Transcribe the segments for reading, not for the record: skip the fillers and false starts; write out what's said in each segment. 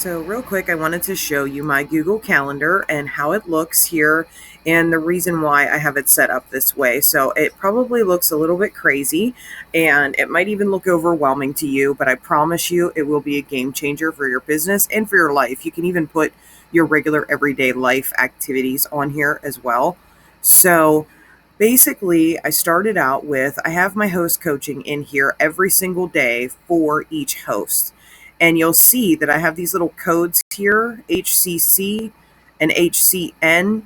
So real quick, I wanted to show you my Google Calendar and how it looks here and the reason why I have it set up this way. So it probably looks a little bit crazy and it might even look overwhelming to you, but I promise you it will be a game changer for your business and for your life. You can even put your regular everyday life activities on here as well. So basically, I started out with I have my host coaching in here every single day for each host. And you'll see that I have these little codes here, HCC and HCN,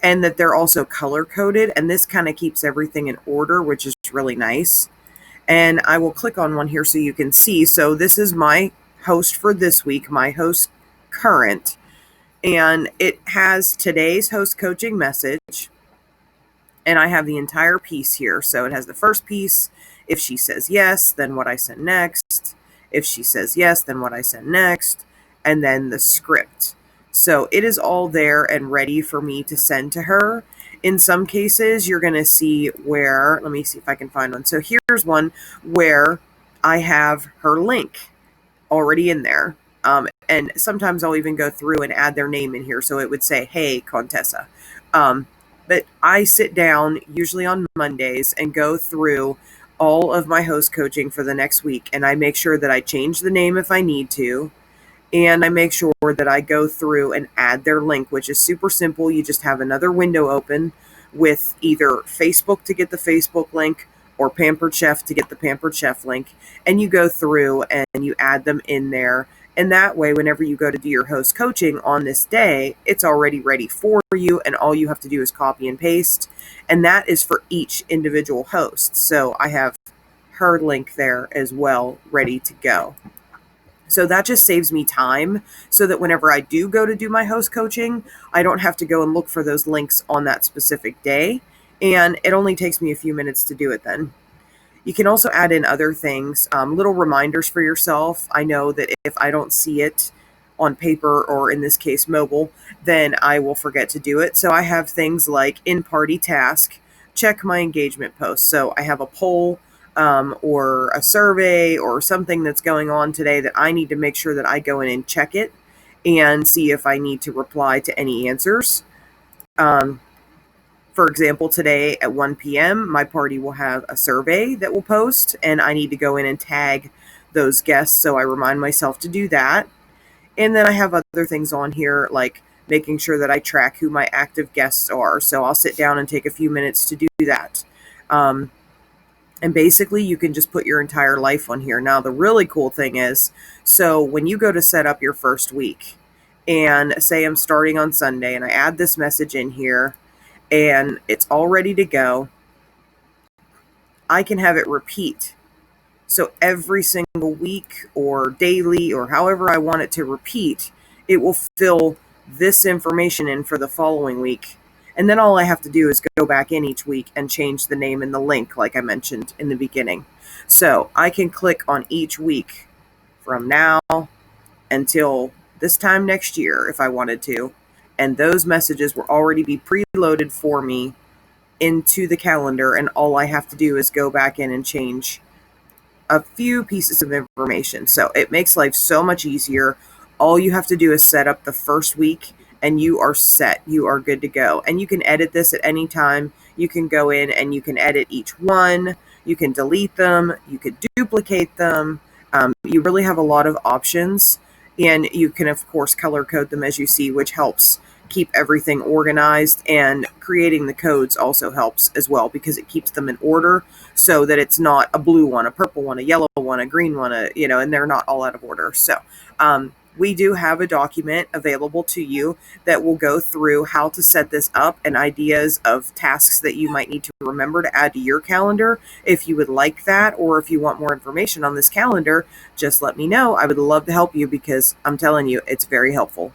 and that they're also color coded. And this kind of keeps everything in order, which is really nice. And I will click on one here so you can see. So this is my host for this week, my host current, and it has today's host coaching message. And I have the entire piece here. So it has the first piece. If she says yes, then what I send next. If she says yes, then what I send next. And then the script. So it is all there and ready for me to send to her. In some cases, you're going to see where, let me see if I can find one. So here's one where I have her link already in there. And sometimes I'll even go through and add their name in here. So it would say, hey, Contessa. But I sit down usually on Mondays and go through all of my host coaching for the next week. And I make sure that I change the name if I need to. And I make sure that I go through and add their link, which is super simple. You just have another window open with either Facebook to get the Facebook link or Pampered Chef to get the Pampered Chef link. And you go through and you add them in there. And that way, whenever you go to do your host coaching on this day, it's already ready for you. And all you have to do is copy and paste. And that is for each individual host. So I have her link there as well, ready to go. So that just saves me time so that whenever I do go to do my host coaching, I don't have to go and look for those links on that specific day. And it only takes me a few minutes to do it then. You can also add in other things, little reminders for yourself. I know that if I don't see it on paper or in this case mobile, then I will forget to do it. So I have things like in party task, check my engagement post. So I have a poll or a survey or something that's going on today that I need to make sure that I go in and check it and see if I need to reply to any answers. For example, today at 1 p.m., my party will have a survey that will post, and I need to go in and tag those guests, so I remind myself to do that. And then I have other things on here, like making sure that I track who my active guests are, so I'll sit down and take a few minutes to do that. And basically, you can just put your entire life on here. Now, the really cool thing is, so when you go to set up your first week, and say I'm starting on Sunday, and I add this message in here, and it's all ready to go, I can have it repeat. So every single week or daily or however I want it to repeat, it will fill this information in for the following week. And then all I have to do is go back in each week and change the name and the link like I mentioned in the beginning. So I can click on each week from now until this time next year if I wanted to. And those messages will already be preloaded for me into the calendar. And all I have to do is go back in and change a few pieces of information. So it makes life so much easier. All you have to do is set up the first week and you are set. You are good to go. And you can edit this at any time. You can go in and you can edit each one. You can delete them. You could duplicate them. You really have a lot of options. And you can, of course, color code them as you see, which helps keep everything organized. And creating the codes also helps as well because it keeps them in order so that it's not a blue one, a purple one, a yellow one, a green one, and they're not all out of order. So we do have a document available to you that will go through how to set this up and ideas of tasks that you might need to remember to add to your calendar. If you would like that, or if you want more information on this calendar, just let me know. I would love to help you because I'm telling you, it's very helpful.